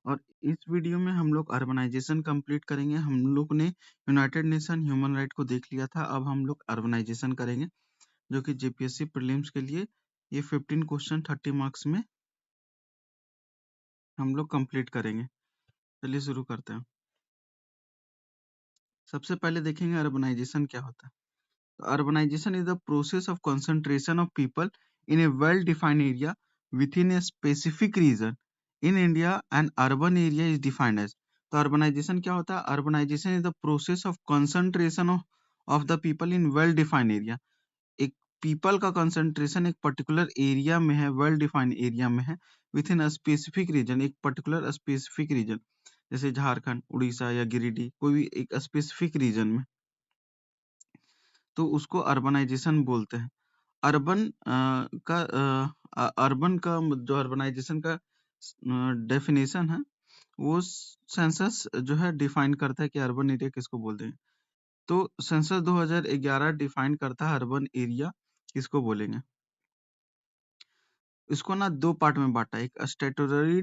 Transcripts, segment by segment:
और इस वीडियो में हम लोग अर्बनाइजेशन कंप्लीट करेंगे। हम लोग ने यूनाइटेड नेशन ह्यूमन राइट को देख लिया था, अब हम लोग अर्बनाइजेशन करेंगे, जो कि जेपीएससी प्रीलिम्स के लिए ये 15 क्वेश्चन 30 मार्क्स में हम लोग कंप्लीट करेंगे। चलिए शुरू करते हैं। सबसे पहले देखेंगे अर्बनाइजेशन क्या होता है। Urbanization is the process of concentration of people in a well-defined area within a specific region. In India, an urban area is defined as. तो urbanization क्या होता है? Urbanization is the process of concentration of the people in well-defined area. एक people का concentration एक particular area में है, well-defined area में है, within a specific region, एक particular specific region, जैसे झारखंड, उड़ीसा या गिरिडीह, कोई भी एक specific region में, तो उसको अर्बनाइजेशन बोलते हैं। अर्बन का जो अर्बनाइजेशन का डेफिनेशन है, वो सेंसस जो है डिफाइन करता है कि अर्बन एरिया किसको बोलते हैं। तो सेंसस 2011 डिफाइन करता है अर्बन एरिया किसको बोलेंगे। इसको ना दो पार्ट में बांटा, एक स्टैट्यूटरी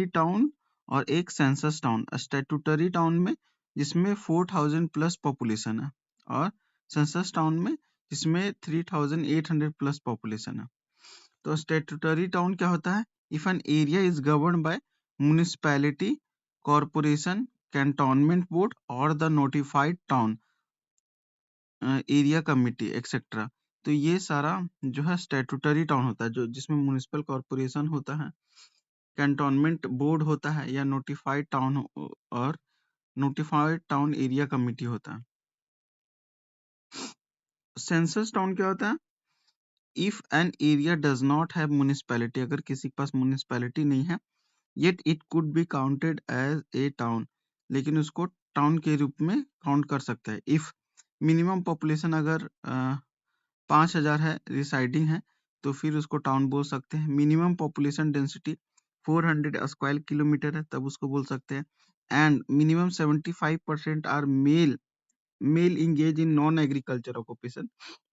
टाउन और एक सेंसस टाउन। स्टैट्यूटरी टाउन में जिसमें 4000 प्लस पॉपुलेशन है, और सेंसस टाउन में जिसमें 3800 प्लस पॉपुलेशन है। तो स्टैट्यूटरी टाउन क्या होता है? If an area is govern by municipality, corporation, cantonment board और the notified town area committee etcetera. तो ये सारा जो है स्टैट्यूटरी टाउन होता है, जो जिसमें म्युनिसिपल कॉर्पोरेशन होता है, कैंटोनमेंट बोर्ड होता है या नोटिफाइड टाउन और नोटिफाइड टाउन एरिया कमिटी होता है। सेंसस टाउन क्या होता है? If an area does not have municipality, अगर किसी के पास म्युनिसिपैलिटी नहीं है, yet it could be counted as a town, लेकिन उसको टाउन के रूप में काउंट कर सकते हैं। इफ मिनिमम पॉपुलेशन अगर 5000 है, रिसाइडिंग है, तो फिर उसको टाउन बोल सकते हैं। Minimum population density 400 square kilometre है, तब उसको बोल सकते हैं। And minimum 75% are male engage in non agriculture occupation,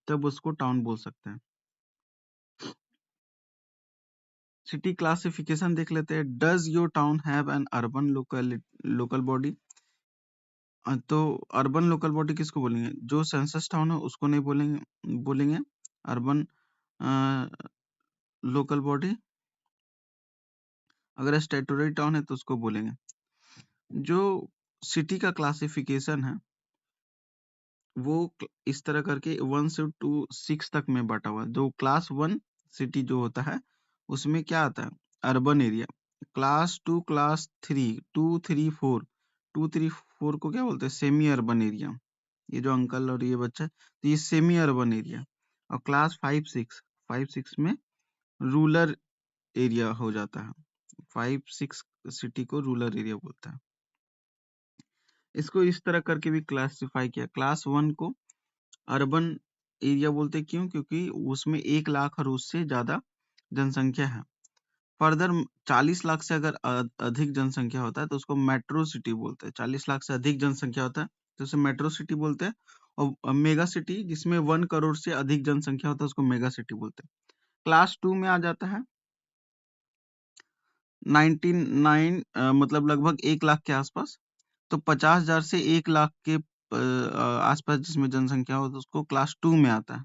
तब उसको टाउन बोल सकते हैं। सिटी क्लासिफिकेशन देख लेते हैं। Does your town have an urban local body? तो अर्बन लोकल बॉडी किसको बोलेंगे? जो सेंसस टाउन है उसको नहीं बोलेंगे अर्बन लोकल बॉडी। अगर स्टेटोरी टाउन है तो उसको बोलेंगे। जो सिटी का क्लासिफिकेशन है वो इस तरह करके 1 से 2 6 तक में बांटा हुआ है। जो क्लास 1 सिटी जो होता है उसमें क्या आता है? Urban area. क्लास 2, क्लास 3, 2, 3, 4, 2, 3, 4 को क्या बोलते हैं? Semi urban area. ये जो अंकल और ये बच्चा है, तो ये सेमी अर्बन एरिया। और क्लास 5, 6 में रूरल एरिया हो जाता है। 5, 6 सिटी को रूरल एरिया बोलता है। इसको इस तरह करके भी क्लासिफाई किया। क्लास 1 को अर्बन एरिया बोलते हैं, क्यों? क्योंकि उसमें 1 लाख और उससे ज्यादा जनसंख्या है। फर्दर 40 लाख से अगर अधिक जनसंख्या होता है तो उसको मेट्रो सिटी बोलते हैं। 40 लाख से अधिक जनसंख्या होता है तो उसे मेट्रो सिटी बोलते हैं। और मेगा सिटी जिसमें 1 करोड़ से अधिक जनसंख्या होता है उसको मेगा सिटी बोलते हैं। क्लास 2 में आ जाता है 99 मतलब लगभग 1 लाख के आसपास। तो 50,000 से 1 लाख के आसपास जिसमें जनसंख्या हो तो उसको क्लास 2 में आता है।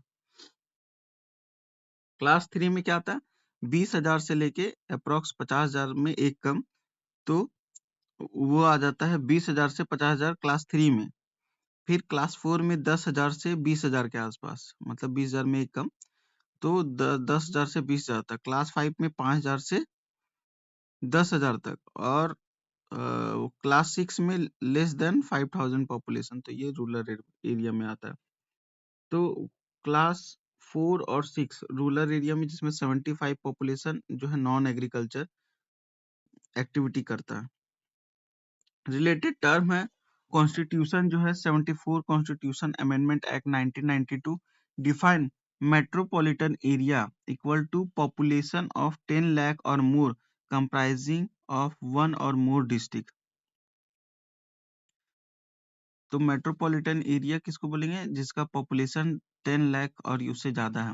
क्लास 3 में क्या आता है? 20,000 से लेके अप्रोक्स 50,000 में एक कम, तो वो आ जाता है 20,000 से 50,000 क्लास 3 में। फिर क्लास 4 में 10,000 से 20,000 के आसपास, मतलब 20,000 में एक कम, तो 10,000 से 20,000 तक। क्लास 5 में 5,000 से 10,000 तक, और क्लास 6 में लेस देन 5,000 पॉपुलेशन, तो ये रूरल एरिया में आता है। तो क्लास 4 और 6 रूरल एरिया में, जिसमें 75 पॉपुलेशन जो है नॉन एग्रीकल्चर एक्टिविटी करता है। रिलेटेड टर्म है कॉन्स्टिट्यूशन जो है 74 constitution amendment act 1992 define metropolitan area equal to population of 10 lakh और मोर कंप्राइजिंग ऑफ 1 और मोर डिस्ट्रिक्ट। तो मेट्रोपॉलिटन एरिया किसको बोलेंगे? जिसका पॉपुलेशन 10 लाख और उससे ज्यादा है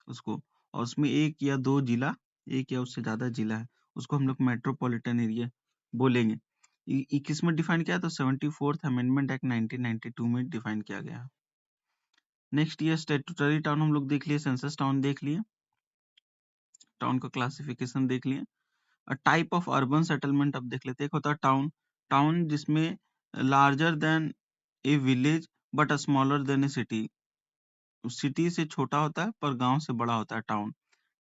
उसको, और उसमें 1 या 2 जिला एक या उससे ज्यादा जिला है, उसको हम लोग मेट्रोपॉलिटन एरिया बोलेंगे। किस में डिफाइन किया? तो 74th अमेंडमेंट एक्ट 1992 में डिफाइन किया गया। नेक्स्ट ये स्टेटूटरी टाउन हम लोग देख लिए, सेंसस टाउन देख लिए, टाउन का क्लासिफिकेशन देख लिए। टाइप ऑफ अर्बन सेटलमेंट अब देख लेते हैं। एक होता है टाउन, टाउन जिसमें larger than A village but smaller than A city, city से छोटा होता है पर गांव से बड़ा होता है टाउन।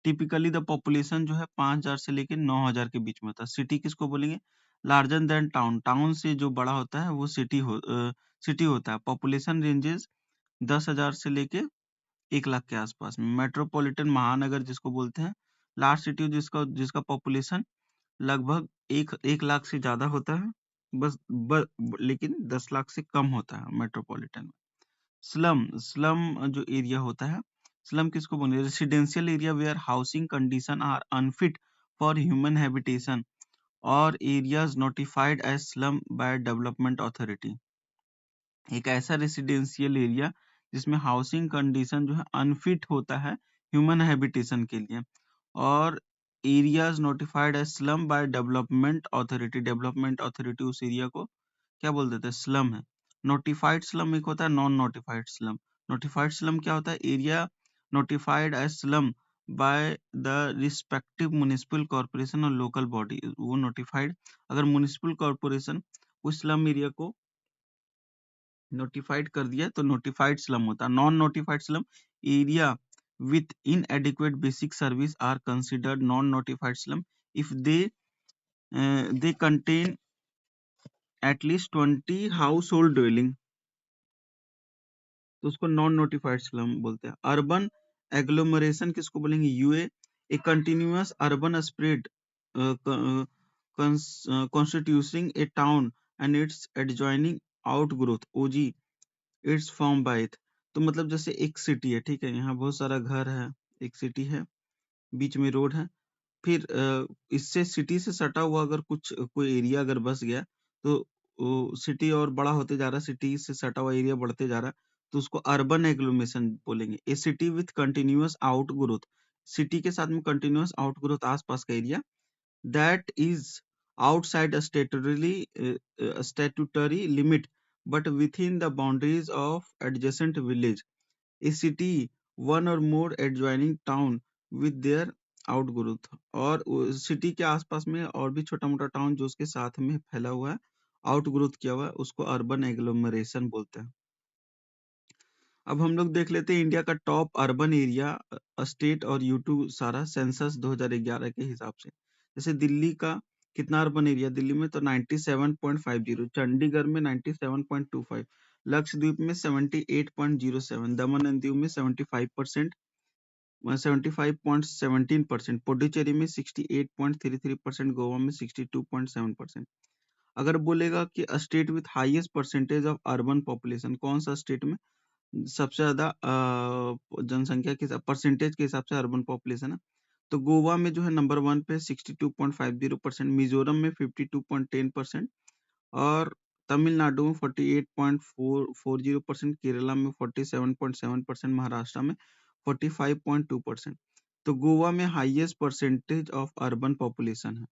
टिपिकली द पॉपुलेशन जो है 5,000 से लेकर 9,000 के बीच में होता है। सिटी किसको बोलेंगे? लार्जर देन टाउन, टाउन से जो बड़ा होता है वो सिटी होता है। पॉपुलेशन रेंजेस 10,000 से लेके 1 लाख के आसपास में। मेट्रोपॉलिटन महानगर जिसको बोलते हैं, लार्ज सिटी जिसका जिसका पॉपुलेशन लगभग एक लाख से ज्यादा होता है, लेकिन 10 लाख से कम होता है मेट्रोपॉलिटन में। स्लम जो एरिया होता है, स्लम किसको बोलते हैं? Residential area where housing condition are unfit for human habitation और areas notified as slum by development authority. एक ऐसा रेसिडेंशियल एरिया जिसमें हाउसिंग कंडीशन जो है अनफिट होता है ह्यूमन हैबिटेशन के लिए, और areas notified as slum by development authority, development authority उस एरिया को क्या बोल देते हैं? स्लम है। नोटिफाइड स्लम एक होता है non notified slum. Notified slum क्या होता है? Area notified as slum by the respective municipal corporation और लोकल बॉडी, वो नोटिफाइड, अगर म्युनिसिपल कॉर्पोरेशन उस स्लम एरिया को नोटिफाइड कर दिया तो नोटिफाइड स्लम होता है। Non notified slum area with inadequate basic service are considered non-notified slum if they contain at least 20 household dwelling, तो उसको नॉन नोटिफाइड स्लम बोलते हैं। अर्बन एग्लोमरेशन किसको बोलेंगे? UA, a continuous urban spread constituting a town and its adjoining outgrowth, OG, its form by it। तो मतलब जैसे एक सिटी है, ठीक है, यहाँ बहुत सारा घर है, एक सिटी है, बीच में रोड है, फिर इससे सिटी से सटा हुआ अगर कोई एरिया अगर बस गया तो सिटी और बड़ा होते जा रहा है, सिटी से सटा हुआ एरिया बढ़ते जा रहा है, तो उसको अर्बन एग्लोमेशन बोलेंगे। A city with continuous outgrowth, city के साथ में कंटिन्यूअस आउटग्रोथ आसपास का area, that is outside statutory limit but within the boundaries of adjacent village. A city one or more adjoining town with their outgrowth, और city के आसपास में और भी छोटा मोटा टाउन जो उसके साथ में फैला हुआ है, आउटग्रोथ किया हुआ है, उसको अर्बन एग्लोमरेशन बोलते हैं। अब हम लोग देख लेते हैं इंडिया का टॉप अर्बन एरिया स्टेट और यूट्यूब सारा सेंसस 2011 के हिसाब से। जैसे दिल्ली का कितना अर्बन एरिया? दिल्ली में तो 97.50, चंडीगढ़ में 97.25, लक्षद्वीप में 78.07, दमन एंड दीव में 75%, 75.17%, पुडुचेरी में 68.33%, गोवा में 62.7%। अगर बोलेगा कि state with highest percentage of urban population, कौन सा स्टेट में सबसे ज्यादा जनसंख्या के परसेंटेज के हिसाब से अर्बन पॉपुलेशन है? तो गोवा में जो है नंबर 1 पे 62.50%, मिजोरम में 52.10%, और तमिलनाडु में 48.40%, केरला में 47.7%, महाराष्ट्र में 45.2%। तो गोवा में highest percentage of urban population है।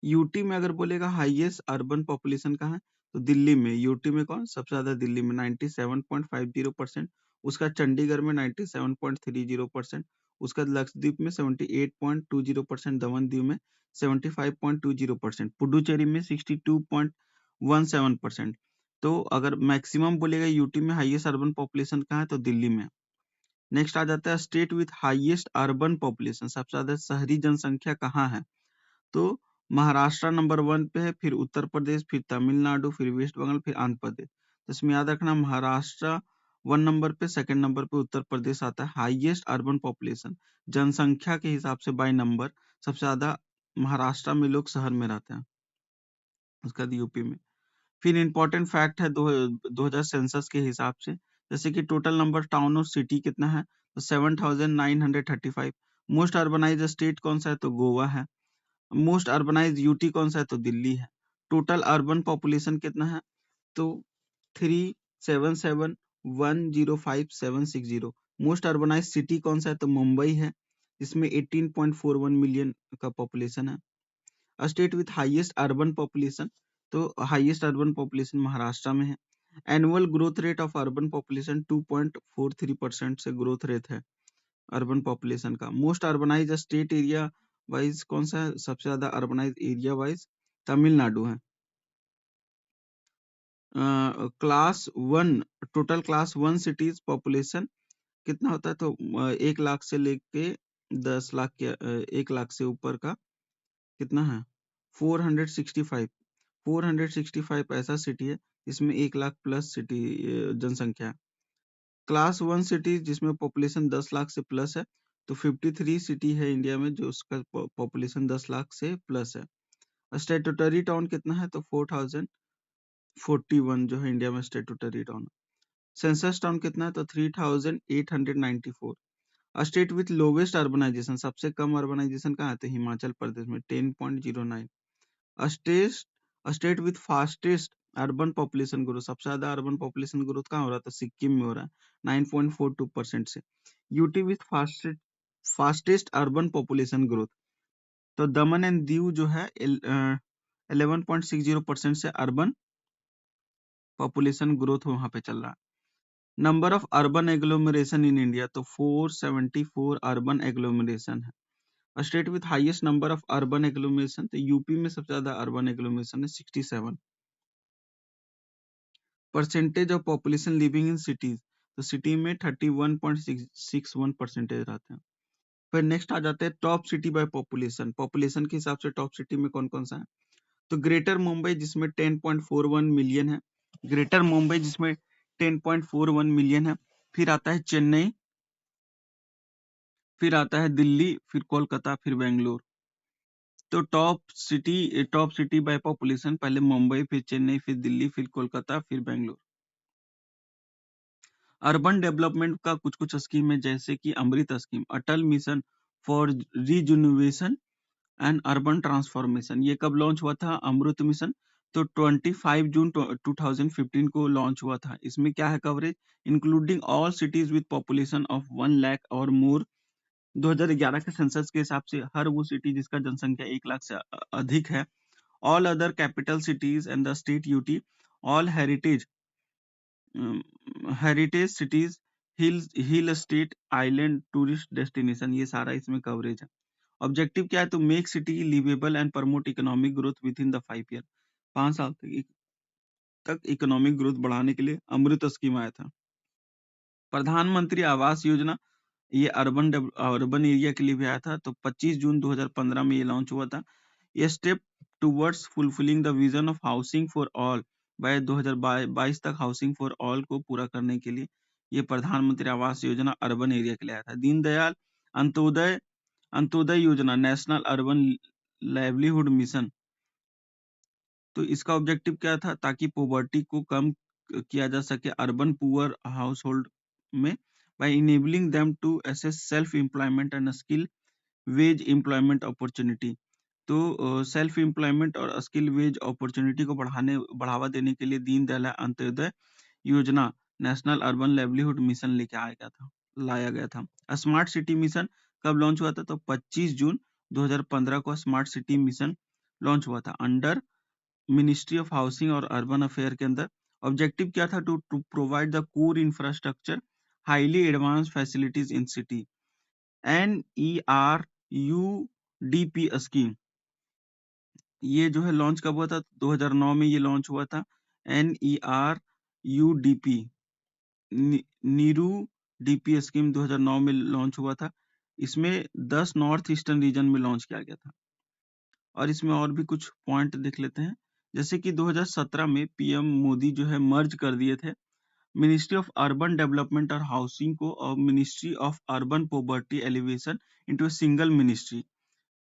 यूटी में अगर बोलेगा हाईएस्ट अर्बन पॉपुलेशन कहाँ है, तो दिल्ली में। यूटी में कौन सबसे ज्यादा? दिल्ली में 97.50%, उसका चंडीगढ़ में 97.30%, उसका लक्षद्वीप में 78.20%, दमन दीव में 75.20%, पुडुचेरी में 62.17%। तो अगर मैक्सिमम बोलेगा यूटी में हाईएस्ट अर्बन पॉपुलेशन कहाँ है, तो दिल्ली में। नेक्स्ट आ जाता है state with highest urban population, सबसे ज्यादा शहरी जनसंख्या कहाँ है, तो महाराष्ट्र नंबर 1 पे है, फिर उत्तर प्रदेश, फिर तमिलनाडु, फिर वेस्ट बंगाल, फिर आंध्र प्रदेश। तो इसमें याद रखना महाराष्ट्र 1 नंबर पे, सेकंड नंबर पे उत्तर प्रदेश आता है। हाईएस्ट अर्बन पॉपुलेशन जनसंख्या के हिसाब से बाय नंबर सबसे ज्यादा महाराष्ट्र में लोग शहर में रहते हैं, उसके बाद यूपी में। फिर इंपॉर्टेंट फैक्ट है 2000 सेंसस के हिसाब से, जैसे कि टोटल नंबर टाउन और सिटी कितना है, तो 7935। मोस्ट अर्बनाइज स्टेट कौन सा है, तो गोवा है। मोस्ट अर्बनाइज यूटी कौन सा है, तो दिल्ली है। टोटल अर्बन पॉपुलेशन कितना है, तो 377105760। मोस्ट अर्बनाइज सिटी कौन सा है, तो मुंबई है। इसमें 18.41 मिलियन का पॉपुलेशन है। A state with highest urban population, तो हाईएस्ट अर्बन पॉपुलेशन महाराष्ट्र में है। Annual growth rate of urban population 2.43% से ग्रोथ रेट है अर्बन पॉपुलेशन का। Most urbanise state area wise कौन सा है? सबसे ज्यादा अर्बनाइज एरिया वाइज तमिलनाडु है। Class one, total class one cities population कितना होता है? तो 1 लाख से लेके 10 लाख के 1 लाख से ऊपर का कितना है? 465। 465 ऐसा सिटी है जिसमें 1 लाख प्लस सिटी जनसंख्या है। क्लास वन सिटी जिसमें पॉपुलेशन 10 लाख से प्लस है, तो 53 सिटी है इंडिया में जो उसका पॉपुलेशन 10 लाख से प्लस है। स्टेटूटरी टाउन कितना है? तो 4041 जो है इंडिया में स्टेटूटरी टाउन। सेंसस टाउन कितना है? तो 3894। स्टेट विथ लोवेस्ट अर्बनाइजेशन, सबसे कम अर्बनाइजेशन कहाँ है? तो हिमाचल प्रदेश में 10.09। State state with fastest urban population growth, सबसे ज्यादा अर्बन पॉपुलेशन ग्रोथ कहाँ हो रहा था? सिक्किम में हो रहा है 9.42% से। UT with fastest urban population growth, तो दमन एंड दीव जो है 11.60% से अर्बन पॉपुलेशन ग्रोथ वहां पे चल रहा है। Number of urban agglomeration in India, तो 474 अर्बन एग्लोमरेशन है। State with highest number of urban agglomeration, तो यूपी में सबसे ज्यादा अर्बन एग्लोमरेशन है 67। Percentage of population living in cities, तो सिटी में 31.61 परसेंटेज रहते हैं। फिर नेक्स्ट आ जाते हैं top city by population, population के हिसाब से टॉप सिटी में कौन कौन सा है? तो ग्रेटर मुंबई जिसमें 10.41 मिलियन है, ग्रेटर मुंबई जिसमें 10.41 मिलियन है। फिर आता है चेन्नई, फिर आता है दिल्ली, फिर कोलकाता, फिर बेंगलोर। तो टॉप सिटी बाय पॉपुलेशन पहले मुंबई, फिर चेन्नई, फिर दिल्ली, फिर कोलकाता, फिर बेंगलोर। अर्बन डेवलपमेंट का कुछ कुछ स्कीम है जैसे कि Amrut scheme, Atal mission for rejuvenation and urban transformation. ये कब लॉन्च हुआ था अमृत मिशन? तो 25 जून 2015 को लॉन्च हुआ था। इसमें क्या है coverage? Including all cities with population of 1 lakh और मोर। 2011 के सेंसस के हिसाब से हर वो सिटी जिसका जनसंख्या 1 लाख से अधिक है। All other capital cities and the state UT, all heritage cities, hill state, island, tourist destination, ये सारा इसमें कवरेज है। ऑब्जेक्टिव क्या है? तो make city liveable and promote economic growth with in the 5 year. 5 साल तक इकोनॉमिक ग्रोथ बढ़ाने के लिए अमृत स्कीम आया था। प्रधानमंत्री आवास योजना, ये अर्बन एरिया के लिए भी आया था। तो 25 जून 2015 में ये लॉन्च हुआ था। ये step towards fulfilling the vision of housing for all by 2022 तक हाउसिंग फॉर ऑल को पूरा करने के लिए ये प्रधानमंत्री आवास योजना अर्बन एरिया के लिए आया था। दीनदयाल अंत्योदय अंत्योदय योजना, नेशनल अर्बन लाइवलीहुड मिशन, तो इसका ऑब्जेक्टिव क्या था? ताकि पॉवर्टी को कम किया जा सके अर्बन पुअर हाउस होल्ड में, by enabling them to access self employment and skill wage employment opportunity. तो सेल्फ एम्प्लॉयमेंट और स्किल वेज अपॉर्चुनिटी को बढ़ावा देने के लिए दीनदयाल अंत्योदय योजना नेशनल अर्बन लाइवलीहुड मिशन लेके लाया गया था। स्मार्ट सिटी मिशन कब लॉन्च हुआ था? तो 25 जून 2015 को स्मार्ट सिटी मिशन लॉन्च हुआ था अंडर मिनिस्ट्री ऑफ हाउसिंग और अर्बन अफेयर के अंदर। ऑब्जेक्टिव क्या था? To provide the core infrastructure highly advance facilities in city. NERUDP scheme, ये जो है लॉन्च कब हुआ था? 2009 में ये लॉन्च हुआ था। NERUDP, नीरू डीपी स्कीम 2009 में लॉन्च हुआ था। इसमें 10 नॉर्थ ईस्टर्न रीजन में लॉन्च किया गया था। और इसमें और भी कुछ पॉइंट देख लेते हैं, जैसे कि 2017 में पीएम मोदी जो है मर्ज कर दिए थे मिनिस्ट्री ऑफ अर्बन डेवलपमेंट और हाउसिंग को और ministry of urban poverty alleviation into a single ministry,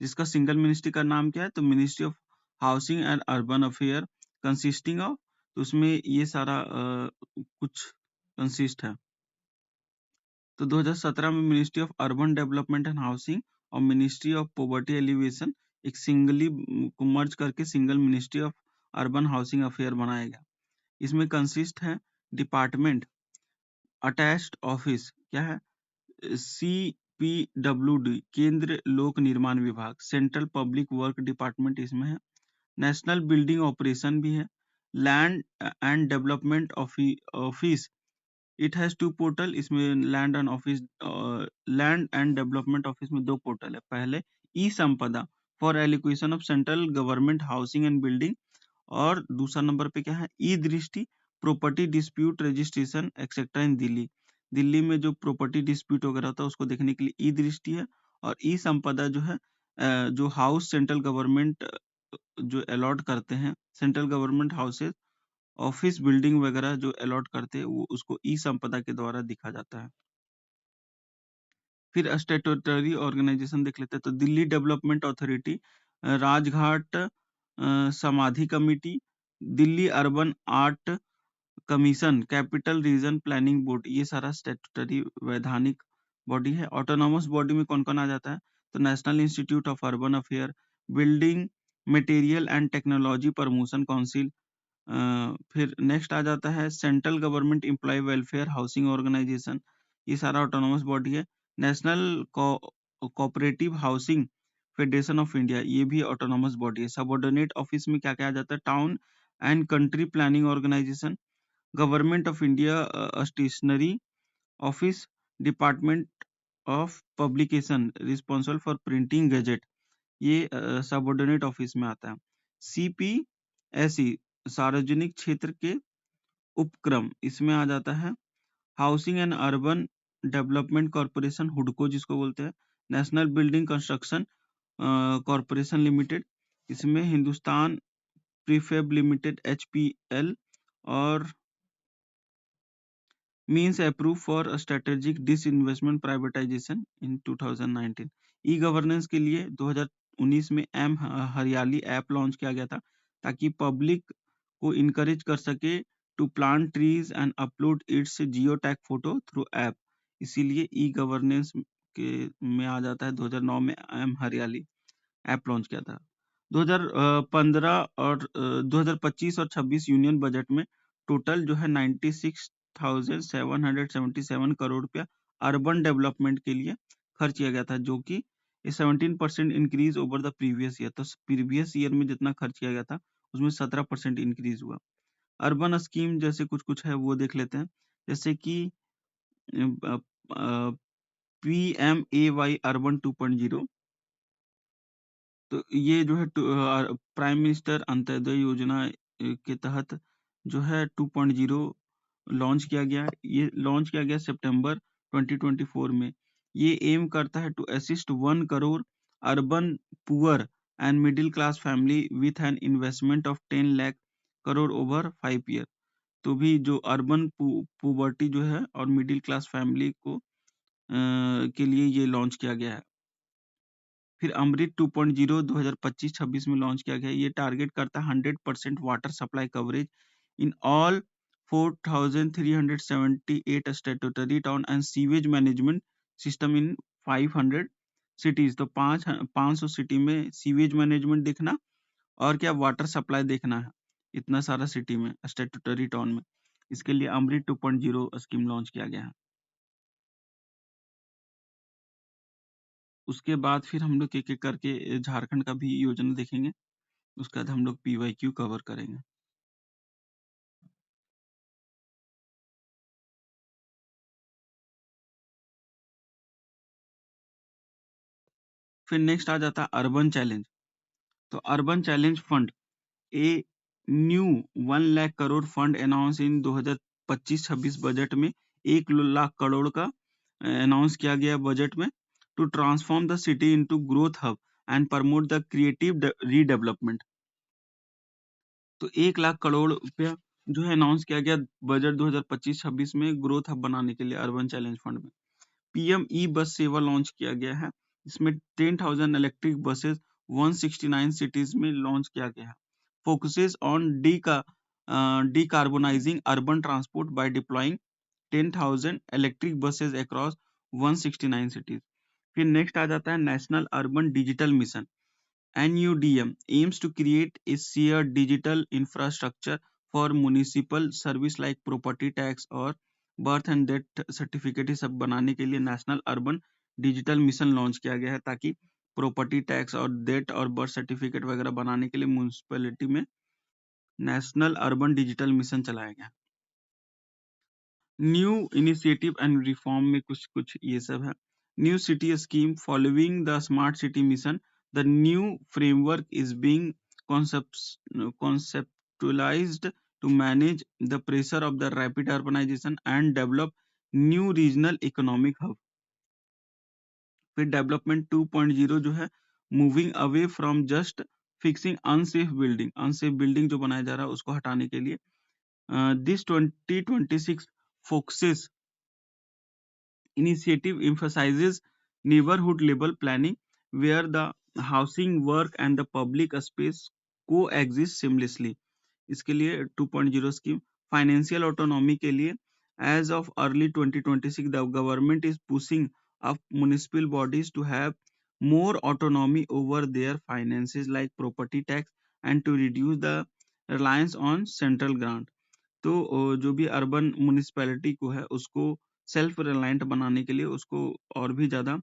जिसका सिंगल मिनिस्ट्री का नाम क्या है? तो ministry of housing and urban affair consisting of, तो उसमें ये सारा कुछ कंसिस्ट है। तो 2017 में ministry of urban development and housing और मिनिस्ट्री ऑफ पॉवर्टी एलिवेशन एक सिंगली को मर्ज करके single ministry of urban housing affair बनाया गया। इसमें कंसिस्ट है डिपार्टमेंट, अटैच्ड ऑफिस क्या है? PWD केंद्र लोक निर्माण विभाग, सेंट्रल पब्लिक वर्क डिपार्टमेंट इसमें है, नेशनल बिल्डिंग ऑपरेशन भी है, land and development office, it has two portal, इसमें लैंड एंड डेवलपमेंट ऑफिस में 2 पोर्टल है। पहले e Sampada for allocation of central government housing and building, और दूसरा नंबर पे क्या है, e Drishti property dispute registration etcetera in Delhi. Delhi में जो प्रॉपर्टी डिस्प्यूट वगैरह होता है उसको देखने के लिए ई दृष्टि है, और ई संपदा जो है जो हाउस सेंट्रल गवर्नमेंट जो अलॉट करते हैं, central government houses office building वगैरह जो अलॉट करते हैं वो उसको ई संपदा के द्वारा दिखा जाता है। फिर स्टेटूटरी ऑर्गेनाइजेशन देख लेते हैं, तो दिल्ली डेवलपमेंट अथॉरिटी, राजघाट समाधि committee, Delhi urban art commission, capital region planning board, ये सारा स्टेटूटरी वैधानिक बॉडी है। ऑटोनॉमस बॉडी में कौन कौन आ जाता है, तो national institute of urban affair, building material and technology promotion council, फिर नेक्स्ट आ जाता है central government employ welfare housing organisation, ये सारा ऑटोनॉमस बॉडी है। National cooperative housing federation of India, ये भी ऑटोनॉमस बॉडी है। सबऑर्डिनेट ऑफिस में क्या क्या आ जाता है, town and country planning organisation, government of India stationery office, department of publication responsible for printing gazette, ये सबऑर्डिनेट ऑफिस में आता है। CPSE सार्वजनिक क्षेत्र के उपक्रम, इसमें आ जाता है housing and urban development corporation, हुडको जिसको बोलते हैं, national building construction corporation limited, इसमें हिंदुस्तान प्रीफेब लिमिटेड HPL, और means approved for a strategic disinvestment privatization in 2019। E governance के लिए 2019 में एम हरियाली ऐप लॉन्च किया गया था ताकि पब्लिक को इनकरेज कर सके to plant trees and upload its geo tag photo through app, इसीलिए ई गवर्नेंस के में आ जाता है। 2009 में एम हरियाली ऐप लॉन्च किया था। 2015 और 2025 और 26 यूनियन बजट में टोटल जो है 96,777 करोड़ रुपया अर्बन डेवलपमेंट के लिए खर्च किया गया था, जो कि 17% increase over the previous year. तो प्रीवियस ईयर में जितना खर्च किया गया था उसमें 17% इंक्रीज हुआ। अर्बन स्कीम जैसे कुछ कुछ है वो देख लेते हैं, जैसे कि PMAY अर्बन 2.0, तो ये जो है प्राइम मिनिस्टर अंत्योदय योजना के तहत जो है 2.0 लॉन्च किया गया। ये लॉन्च किया गया सितंबर 2024 में। ये एम करता है to assist 1 crore urban poor and middle class family with an investment of 10 lakh crore over 5 year. तो भी जो अर्बन पुवर्टी जो है और मिडिल क्लास फैमिली को के लिए ये लॉन्च किया गया है। फिर अमृत 2.0 2025-26 में लॉन्च किया गया। ये टारगेट करता है 100% water supply coverage in all 4,378 statutory town and sewage management system in 500 cities. तो 500 सिटी में सीवेज मैनेजमेंट देखना और क्या वाटर सप्लाई देखना है, इतना सारा सिटी में स्टैट्यूटरी टाउन में। इसके लिए अमृत 2.0 स्कीम लॉन्च किया गया है। उसके बाद फिर हम लोग एक एक करके झारखंड का भी योजना देखेंगे, उसके बाद हम लोग PYQ कवर करेंगे। फिर नेक्स्ट आ जाता है अर्बन चैलेंज। तो urban challenge fund a new 1 lakh crore fund announce in 2025-26 budget में 1 लाख करोड़ का अनाउंस किया गया बजट में, to transform the city into growth hub and promote the creative redevelopment. तो 1 लाख करोड़ रुपया जो है अनाउंस किया गया बजट 2025-26 में ग्रोथ हब बनाने के लिए अर्बन चैलेंज फंड में। PM ई बस सेवा लॉन्च किया गया है, इसमें 10,000 इलेक्ट्रिक बसेस 169 सिटीज में लॉन्च किया गया है। Focuses on decarbonizing urban transport by deploying 10,000 electric buses across 169 cities. फिर नेक्स्ट आ जाता है national urban digital mission. NUDM aims to create a shared digital infrastructure for municipal service like property tax और birth and death certificate सब बनाने के लिए national urban digital mission launch किया गया है, ताकि प्रॉपर्टी टैक्स और डेट और बर्थ सर्टिफिकेट वगैरह बनाने के लिए म्यूनिसिपैलिटी में नेशनल अर्बन डिजिटल मिशन चलाया गया। न्यू इनिशिएटिव एंड रिफॉर्म में कुछ कुछ ये सब है। New city scheme following the smart city mission, the new framework is being conceptualized to manage the pressure of the rapid urbanization and develop new regional economic hub। फिर development 2.0 जो है, moving away from just fixing unsafe building जो बनाया जा रहा है उसको हटाने के लिए this 2026 focuses initiative emphasizes neighborhood level planning where the housing, work and the public space coexist seamlessly। इसके लिए 2.0 स्कीम फाइनेंशियल ऑटोनॉमी के लिए as of early 2026 the government is pushing up municipal bodies to have more autonomy over their finances like property tax and to reduce the reliance on central grant। तो जो भी urban municipality को है उसको self reliant बनाने के लिए उसको और भी ज्यादा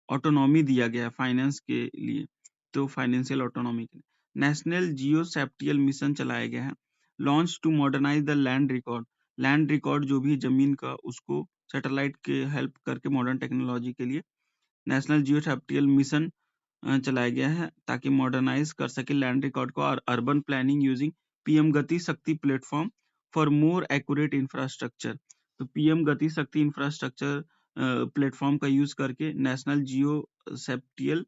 ऑटोनॉमी दिया गया है फाइनेंस के लिए। तो फाइनेंशियल ऑटोनॉमी के लिए नेशनल जियो सेप्टियल मिशन चलाया गया है। Launch to modernise the land record जो भी जमीन का उसको सैटेलाइट के हेल्प करके मॉडर्न टेक्नोलॉजी के लिए नेशनल जियो सेप्टियल मिशन चलाया गया है, ताकि मॉडर्नाइज कर सके लैंड रिकॉर्ड को। और अर्बन प्लानिंग यूजिंग पीएम गति शक्ति platform for more accurate infrastructure. तो पीएम गति शक्ति इंफ्रास्ट्रक्चर प्लेटफॉर्म का यूज करके नेशनल जियो सेप्टियल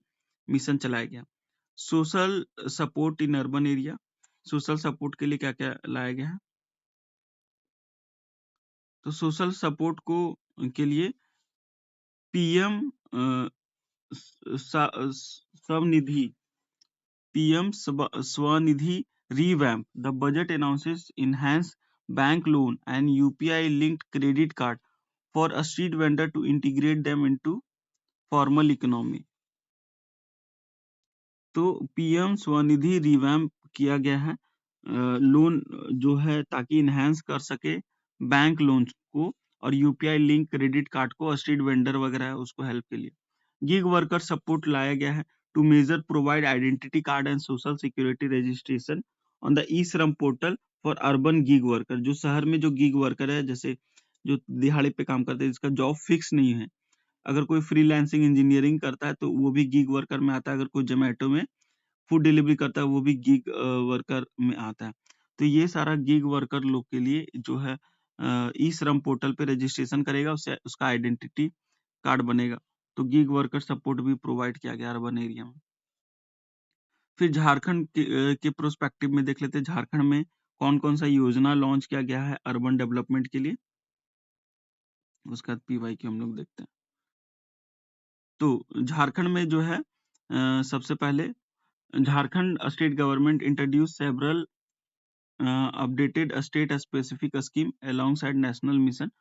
मिशन चलाया गया। Social support in urban area, social support के लिए क्या क्या लाया गया है? तो सोशल सपोर्ट को के लिए PM Svanidhi Svanidhi revamp the budget announces enhanced bank loan and UPI linked credit card for a street vendor to integrate them into formal economy। तो पीएम स्वनिधि रिवैम्प किया गया है लोन जो है, ताकि इनहेंस कर सके बैंक लोन को और यूपीआई लिंक क्रेडिट कार्ड को, स्ट्रीट वेंडर वगैरह है उसको हेल्प के लिए। गिग वर्कर सपोर्ट लाया गया है to major provide identity card and social security registration on the e Shram portal for urban gig worker. जो शहर में जो गिग वर्कर है, जैसे जो दिहाड़ी पे काम करते हैं जिसका जॉब फिक्स नहीं है, अगर कोई फ्रीलांसिंग इंजीनियरिंग करता है तो वो भी गिग वर्कर में आता है। अगर कोई जोमेटो में फूड डिलीवरी करता है वो भी गिग वर्कर में आता है। तो ये सारा गिग वर्कर लोग के लिए जो है ई श्रम पोर्टल पे रजिस्ट्रेशन करेगा, उससे उसका आइडेंटिटी कार्ड बनेगा। तो गिग वर्कर सपोर्ट भी प्रोवाइड किया गया अर्बन एरिया में। फिर झारखंड के प्रोस्पेक्टिव में देख लेते हैं झारखंड में कौन कौन सा योजना लॉन्च किया गया है अर्बन डेवलपमेंट के लिए। उसका पीवाई की हम लोग देखते हैं। तो झारखंड में जो है सबसे पहले Jharkhand state government introduce several updated a state specific scheme alongside national mission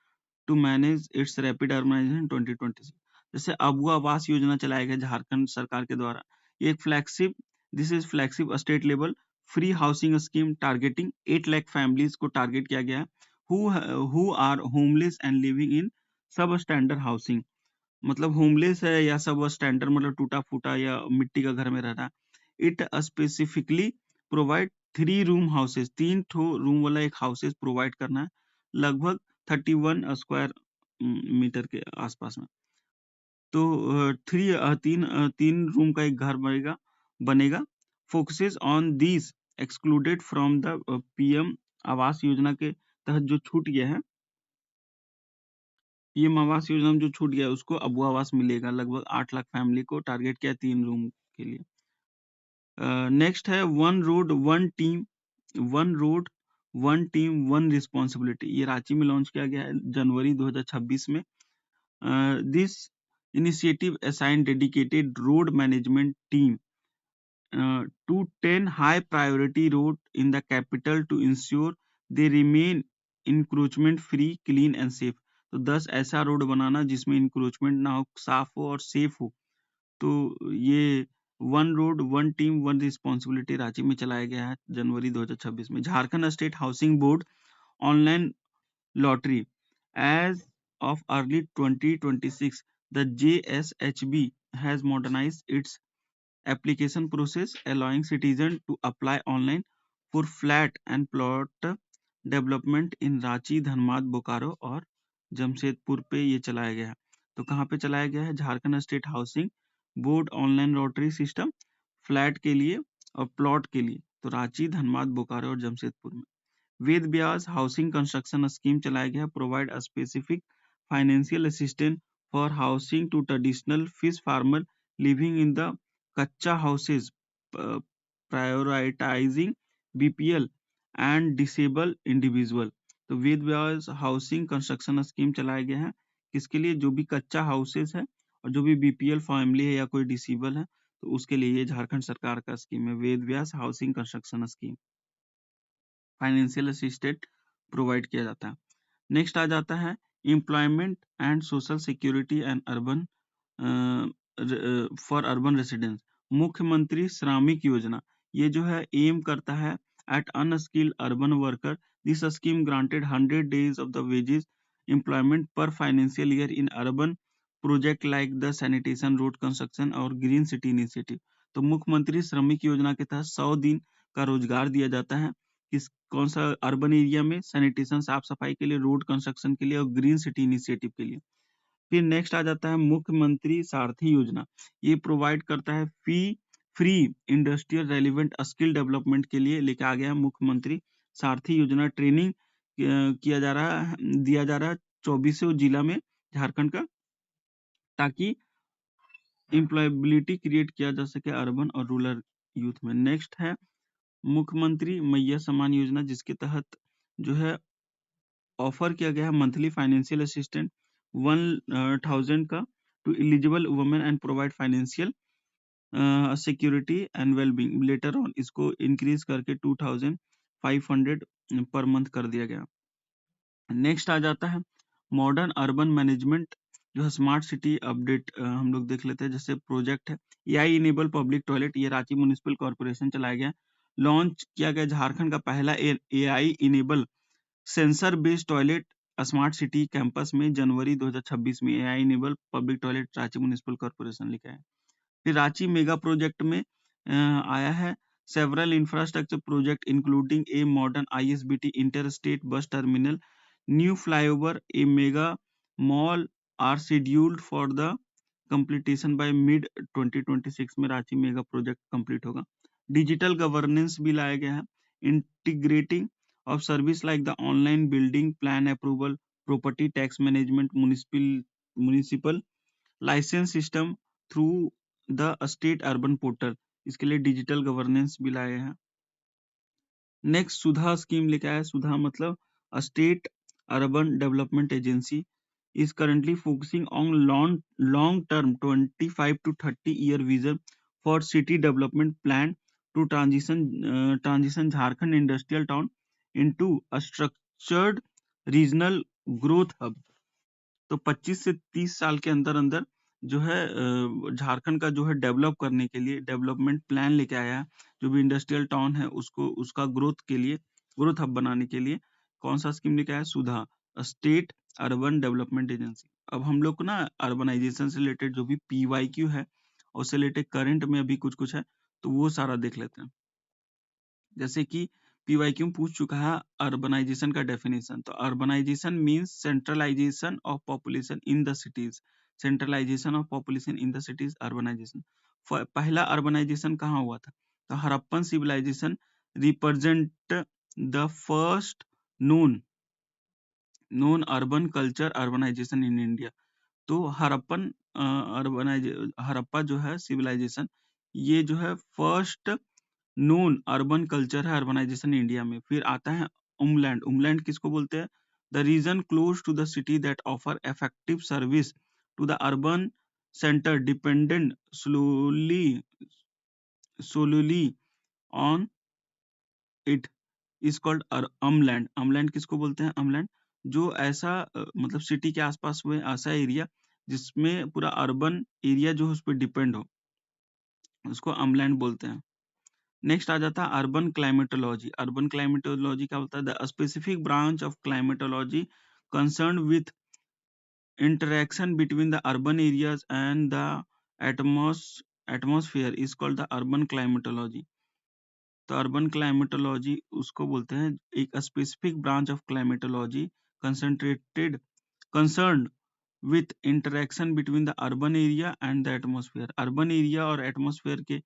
to manage its rapid urbanization 2026। जैसे अबुआ आवास योजना चलाया गया झारखंड सरकार के द्वारा। ये एक flagship this is flagship state level free housing scheme targeting 8 lakh families को टारगेट किया गया है who are homeless and living in substandard housing. मतलब होमलेस है या सब स्टैंडर्ड, मतलब टूटा फूटा या मिट्टी का घर में रह रहा है। It specifically provide 3 room houses, 3 ठो रूम वाला एक हाउसेस प्रोवाइड करना है, लगभग 31 स्क्वायर मीटर के आसपास में। तो तीन रूम का एक घर बनेगा। Focuses on this excluded from the PM Awas Yojana के तहत जो छूट गया है, पीएम आवास योजना में जो छूट गया है उसको अबुआ आवास मिलेगा। लगभग 8 लाख फैमिली को टारगेट किया 3 रूम के लिए। नेक्स्ट है वन रोड वन रिस्पॉन्सिबिलिटी। ये रांची में लॉन्च किया गया है जनवरी 2026 में। This initiative assign dedicated road management team to 10 high priority road in the capital to ensure they remain encroachment free, clean and safe। तो 10 ऐसा रोड बनाना जिसमें इंक्रोचमेंट ना हो, साफ हो और सेफ हो। तो ये one road one team one responsibility Ranchi में चलाया गया है जनवरी 2026 में। Jharkhand state housing board online lottery as of early 2026 The JSHB has modernized its application process, allowing citizens to apply online for flat and plot development in Ranchi, Dhanbad, Bokaro और जमशेदपुर पे ये चलाया गया है। तो कहाँ पे चलाया गया है? Jharkhand state housing board online lottery system flat के लिए और प्लॉट के लिए, तो रांची, धनबाद, बोकारो और जमशेदपुर में। Ved Vyas housing construction scheme चलाया गया, provide specific financial assistance for housing to traditional fish farmer living in the kutcha houses, prioritising BPL and disable individual. तो Ved Vyas housing construction scheme चलाया गया है किसके लिए? जो भी कच्चा हाउसेस है और जो भी बीपीएल फैमिली है या कोई डिसेबल है, तो उसके लिए ये झारखंड सरकार का स्कीम है, Ved Vyas housing construction scheme. Financial assistant provide किया जाता है। नेक्स्ट आ जाता है employment and social security and urban for urban residents, Mukhyamantri Shramik Yojana. ये जो है एम करता है at unskilled urban worker. This scheme granted 100 days of the wages employment per financial year in urban project like the sanitation, road construction और green city initiative. तो मुख्यमंत्री श्रमिक योजना के तहत 100 दिन का रोजगार दिया जाता है किस कौन सा अर्बन एरिया में? सैनिटेशन, साफ सफाई के लिए, रोड कंस्ट्रक्शन के लिए और ग्रीन सिटी इनिशिएटिव के लिए। फिर नेक्स्ट आ जाता है मुख्यमंत्री सारथी योजना। ये प्रोवाइड करता है free industrial relevant skill development के लिए लेके आ गया मुख्यमंत्री सारथी योजना। ट्रेनिंग किया जा रहा है, दिया जा रहा है 24 जिला में झारखंड का, ताकि एम्प्लॉयबिलिटी क्रिएट किया जा सके अर्बन और रूरल यूथ में। नेक्स्ट है मुख्यमंत्री मैया सम्मान योजना, जिसके तहत जो है ऑफर किया गया है मंथली फाइनेंशियल असिस्टेंट 1000 का to eligible women and provide financial security and wellbeing. Later on इसको इंक्रीज करके 2500 पर मंथ कर दिया गया। नेक्स्ट आ जाता है मॉडर्न अर्बन मैनेजमेंट, जो है स्मार्ट सिटी अपडेट हम लोग देख लेते हैं। जैसे प्रोजेक्ट है एआई इनेबल पब्लिक टॉयलेट, ये रांची म्युनिसिपल कॉर्पोरेशन चलाया गया। लॉन्च किया गया झारखंड का पहला AI enable sensor based toilet smart city campus में जनवरी 2026 में। AI enable public toilet Ranchi municipal corporation लिखा है। फिर रांची मेगा प्रोजेक्ट में आया है several infrastructure project including a modern ISBT inter state bus terminal, new flyover, a mega mall are scheduled for the completion by mid 2026 में Ranchi mega project complete होगा। Digital governance भी लाया गया है, integrating of service like the online building plan approval, property tax management, municipal licence system through the state urban portal. इसके लिए digital governance भी लाए हैं। नेक्स्ट सुधा स्कीम लेके आया है। सुधा मतलब state urban development agency is currently focusing on long term 25 to 30 year vision for city development plan to transition Jharkhand industrial town into a structured regional growth hub। तो 25 से 30 साल के अंदर अंदर जो है झारखंड का जो है डेवलप करने के लिए डेवलपमेंट प्लान लेके आया है। जो भी इंडस्ट्रियल टाउन है उसको उसका ग्रोथ के लिए, ग्रोथ हब बनाने के लिए कौन सा स्कीम लेके आया? सुधा, स्टेट अर्बन डेवलपमेंट एजेंसी। अब हम लोग को ना अर्बनाइजेशन से रिलेटेड जो भी पीवाईक्यू है उससे रिलेटेड करंट में अभी कुछ कुछ है, तो वो सारा देख लेते हैं। जैसे कि पीवाईक्यू पूछ चुका है अर्बनाइजेशन का डेफिनेशन। तो urbanisation means centralisation of population in the cities. Centralisation of population in the cities urbanisation. पहला अर्बनाइजेशन कहाँ हुआ था? तो Harappan civilisation represent the first known urban culture urbanisation in India. तो हड़प्पा जो है सिविलाइजेशन, ये जो है फर्स्ट नोन अर्बन कल्चर है अर्बनाइजेशन इंडिया में। फिर आता है उमलैंड। उमलैंड किसको बोलते हैं? The region close to the city that offer effective service to the urban centre dependent solely on it is called umland. Umland किसको बोलते हैं? अमलैंड जो ऐसा मतलब सिटी के आसपास हुए ऐसा एरिया जिसमें पूरा अर्बन एरिया जो है उस पर डिपेंड हो, उसको अमलैंड बोलते हैं। नेक्स्ट आ जाता है अर्बन क्लाइमेटोलॉजी। अर्बन क्लाइमेटोलॉजी क्या बोलता है? The specific branch of climatology concern with interaction between the urban areas and the atmosphere is called the urban climatology. तो अर्बन क्लाइमेटोलॉजी उसको बोलते हैं, एक specific branch of climatology concentrated concerned with interaction between the urban area and the atmosphere. Urban area और atmosphere के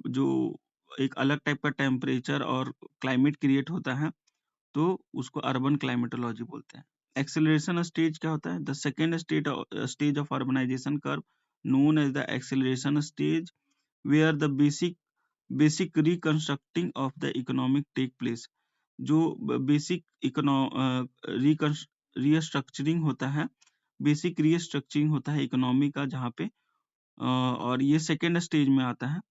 जो एक अलग टाइप का टेम्परेचर और क्लाइमेट क्रिएट होता है, तो उसको अर्बन क्लाइमेटोलॉजी बोलते हैं। एक्सेलरेशन स्टेज क्या होता है? The second stage of urbanisation curve known as the acceleration stage where the basic reconstructing of the economic take place. जो बेसिक रीस्ट्रक्चरिंग होता है, बेसिक रीस्ट्रक्चरिंग होता है इकोनॉमी का, जहाँ पे और ये सेकेंड स्टेज में आता है,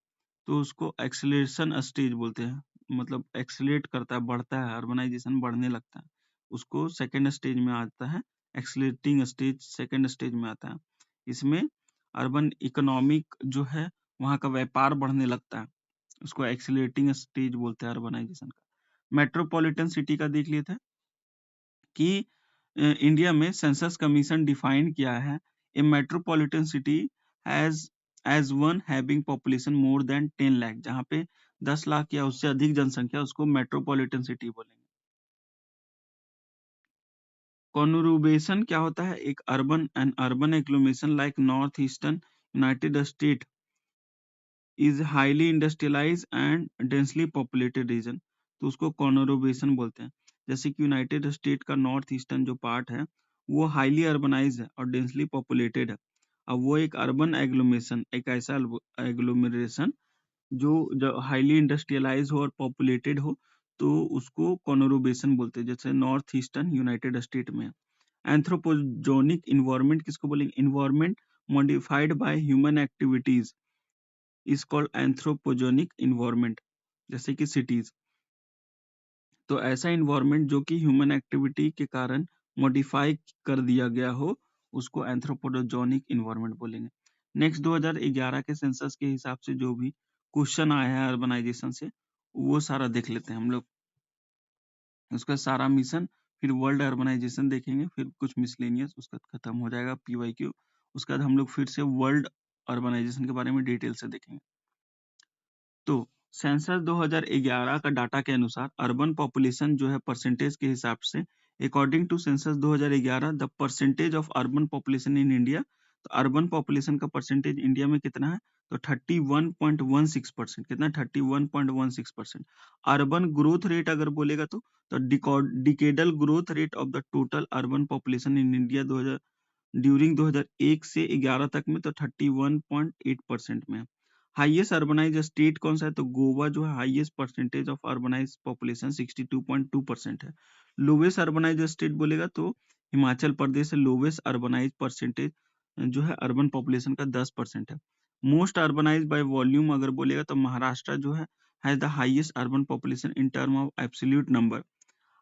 तो उसको एक्सेलरेशन स्टेज बोलते हैं। मतलब एक्सेलरेट करता है, बढ़ता है, अर्बनाइजेशन बढ़ने लगता है, उसको सेकेंड स्टेज में आता है। एक्सेलरेटिंग स्टेज सेकेंड स्टेज में आता है। इसमें अर्बन इकोनॉमिक जो है वहाँ का व्यापार बढ़ने लगता है, उसको एक्सेलरेटिंग स्टेज बोलते हैं अर्बनाइजेशन का। मेट्रोपॉलिटन सिटी का देख लेते हैं कि इंडिया में सेंसस कमीशन डिफाइन किया है, a metropolitan city has as one having population more than 10 lakh. जहाँ पे 10 लाख या उससे अधिक जनसंख्या, उसको मेट्रोपॉलिटन सिटी बोलेंगे। कॉन्युर्बेशन क्या होता है? एक urban agglomeration like north eastern United State is highly industrialise and densely populated region, तो उसको कॉन्युर्बेशन बोलते हैं। जैसे कि यूनाइटेड स्टेट का नॉर्थ ईस्टर्न जो पार्ट है वो हाईली अर्बनाइज है और डेंसली पॉपुलेटेड है। अब वो एक अर्बन एग्लोमेरेशन, एक ऐसा एग्लोमेरेशन जो हाईली इंडस्ट्रियलाइज हो और पॉपुलेटेड हो, तो उसको कॉन्युर्बेशन बोलते हैं, जैसे नॉर्थ ईस्टर्न यूनाइटेड स्टेट में। एंथ्रोपोजेनिक इन्वायरमेंट किसको बोलेंगे? Environment modified by human activities is called anthropogenic environment. जैसे कि सिटीज, तो ऐसा इन्वायरमेंट जो कि ह्यूमन एक्टिविटी के कारण मॉडिफाई कर दिया गया हो, उसको एंथ्रोपोजेनिक इन्वायरमेंट बोलेंगे। नेक्स्ट 2011 के सेंसस के हिसाब से जो भी क्वेश्चन आया है अर्बनाइजेशन से, वो सारा देख लेते हैं हम लोग। उसका सारा मिशन, फिर वर्ल्ड अर्बनाइजेशन देखेंगे, फिर कुछ मिसलेनियस, उसका खत्म हो जाएगा PYQ। उसके बाद हम लोग फिर से वर्ल्ड अर्बनाइजेशन के बारे में डिटेल से देखेंगे। तो सेंसस 2011 का डाटा के अनुसार अर्बन पॉपुलेशन जो है परसेंटेज के हिसाब से, according to census 2011 the percentage of urban population in India, तो अर्बन पॉपुलेशन का परसेंटेज इंडिया में कितना है? तो 31.16%। कितना? 31.16%। अर्बन ग्रोथ रेट अगर बोलेगा तो decadal growth rate of the total urban population in India 2000 during 2001 से 11 तक में तो 31.8% में है। हाईएस्ट अर्बनाइज स्टेट कौन सा है? तो गोवा जो है highest percentage of urbanise population 62.2% है। लोवेस्ट अर्बनाइज स्टेट बोलेगा तो हिमाचल प्रदेश है, लोवेस्ट अर्बनाइज परसेंटेज जो है अर्बन पॉपुलेशन का 10% है। मोस्ट अर्बनाइज बाय वॉल्यूम अगर बोलेगा तो महाराष्ट्र जो है the highest urban population in term of absolute number.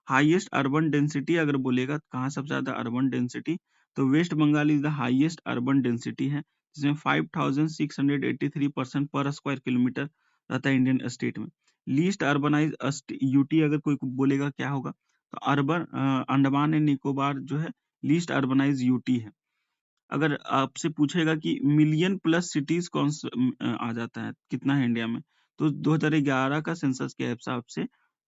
Highest urban density अगर बोलेगा कहाँ सबसे ज्यादा अर्बन डेंसिटी, तो West Bengal is the highest urban density है, जिसमें 5683% पर स्क्वायर किलोमीटर रहता है इंडियन स्टेट में। लीस्ट अर्बनाइज यूटी अगर कोई बोलेगा क्या होगा, तो अर्बन अंडमान एंड निकोबार जो है लीस्ट अर्बनाइज यूटी है। अगर आपसे पूछेगा कि मिलियन प्लस सिटीज कौन आ जाता है, कितना है इंडिया में, तो 2011 का सेंसस के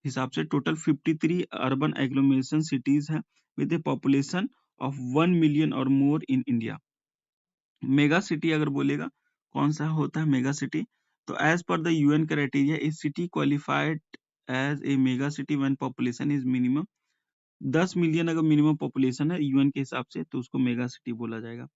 हिसाब से टोटल 53 अर्बन एग्लोमेरेशन सिटीज है with a population of 1 million और more in India. Mega city अगर बोलेगा कौन सा होता है मेगा सिटी, तो as per the UN criteria is city qualified as a mega city when population is minimum 10 million अगर मिनिमम पॉपुलेशन है UN के हिसाब से, तो उसको मेगा सिटी बोला जाएगा।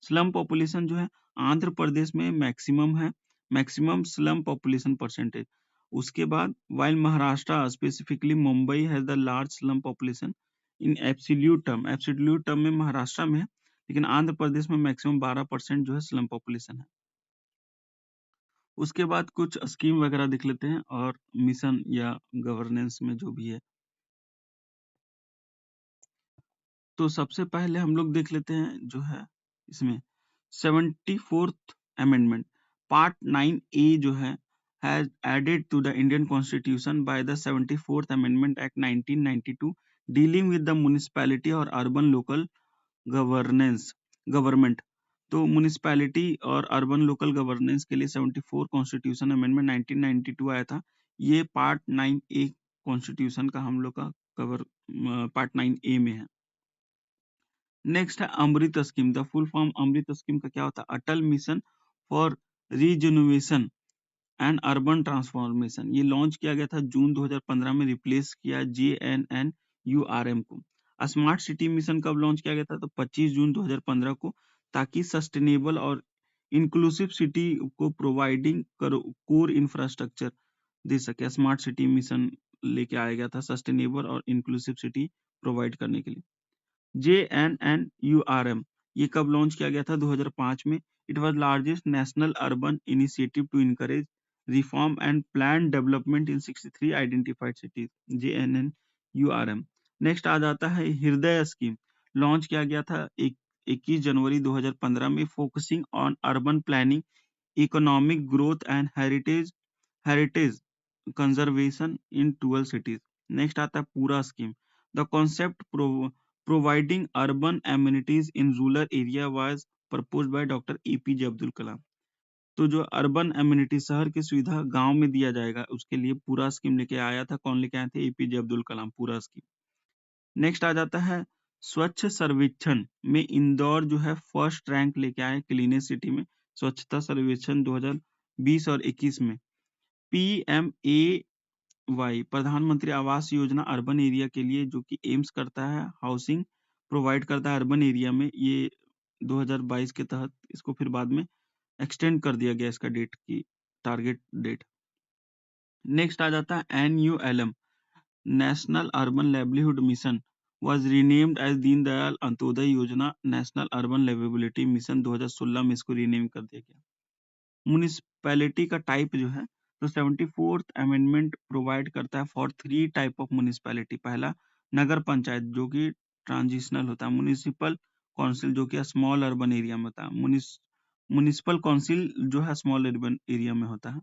स्लम पॉपुलेशन जो है आंध्र प्रदेश में मैक्सिमम है, मैक्सिमम स्लम पॉपुलेशन परसेंटेज। उसके बाद while Maharashtra specifically Mumbai has the large slum population in absolute term में महाराष्ट्र में है, लेकिन आंध्र प्रदेश में मैक्सिमम 12% जो है स्लम पॉपुलेशन है। उसके बाद कुछ स्कीम वगैरह देख लेते हैं और मिशन या गवर्नेंस में जो भी है। तो सबसे पहले हम लोग देख लेते हैं जो है इसमें 74th अमेंडमेंट पार्ट 9A जो है has added to the Indian Constitution by the 74th Amendment Act 1992 dealing with the municipality or urban local government. तो म्युनिसिपैलिटी और अर्बन लोकल गवर्नेंस के लिए 74 कॉन्स्टिट्यूशन अमेंडमेंट 1992 आया था। ये पार्ट 9A कॉन्स्टिट्यूशन का हम लोग का कवर पार्ट 9A में है। नेक्स्ट है Amrut scheme. The full form Amrut scheme का क्या होता है? Atal mission for regeneration and urban transformation. ये लॉन्च किया गया था जून 2015 में, रिप्लेस किया JNNURM को। स्मार्ट सिटी मिशन कब लॉन्च किया गया था? तो 25 जून 2015 को, ताकि सस्टेनेबल और इंक्लूसिव सिटी को प्रोवाइडिंग कोर इंफ्रास्ट्रक्चर दे सके। स्मार्ट सिटी मिशन लेके आया गया था सस्टेनेबल और इंक्लूसिव सिटी प्रोवाइड करने के लिए। JNNURM ये कब लॉन्च किया गया था? 2005 में। It was largest national urban initiative to encourage reform and plan development in 63 identified cities. JNNURM। Next आ जाता है हृदय स्कीम। लॉन्च किया गया था 21 जनवरी 2015 में, focusing on urban planning, economic growth and heritage conservation in 12 cities। Next आता है PURA scheme. The concept providing urban amenities in rural area was proposed by doctor APJ Abdul Kalam. तो जो अर्बन एम्यूनिटी, शहर की सुविधा गांव में दिया जाएगा, उसके लिए पूरा स्कीम लेके आया था। कौन लेके आए थे? APJ अब्दुल कलाम, पूरा स्कीम। नेक्स्ट आ जाता है स्वच्छ सर्वेक्षण में इंदौर जो है फर्स्ट रैंक लेके आए क्लीनेस्ट सिटी में, स्वच्छता सर्वेक्षण 2020 और 21 में। PMAY प्रधानमंत्री आवास योजना अर्बन एरिया के लिए, जो कि एम्स करता है, हाउसिंग प्रोवाइड करता है अर्बन एरिया में। ये 2022 के तहत इसको फिर बाद में एक्सटेंड कर दिया गया, इसका डेट की टारगेट डेट। नेक्स्ट आ जाता है NULM, national urban livelihood mission was renamed as Deen Dayal Antyodaya योजना नेशनल अर्बन लिवेबिलिटी मिशन। 2016 में इसको रीनेम कर दिया गया। म्युनिसिपैलिटी का टाइप जो है, तो 74th अमेंडमेंट प्रोवाइड करता है फॉर 3 टाइप ऑफ म्युनिसिपैलिटी। पहला नगर पंचायत, जो कि ट्रांजिशनल होता है। म्युनिसिपल काउंसिल, जो कि स्मॉल अर्बन एरिया में होता है। म्युनिसिपल काउंसिल जो है स्मॉल अर्बन एरिया में होता है।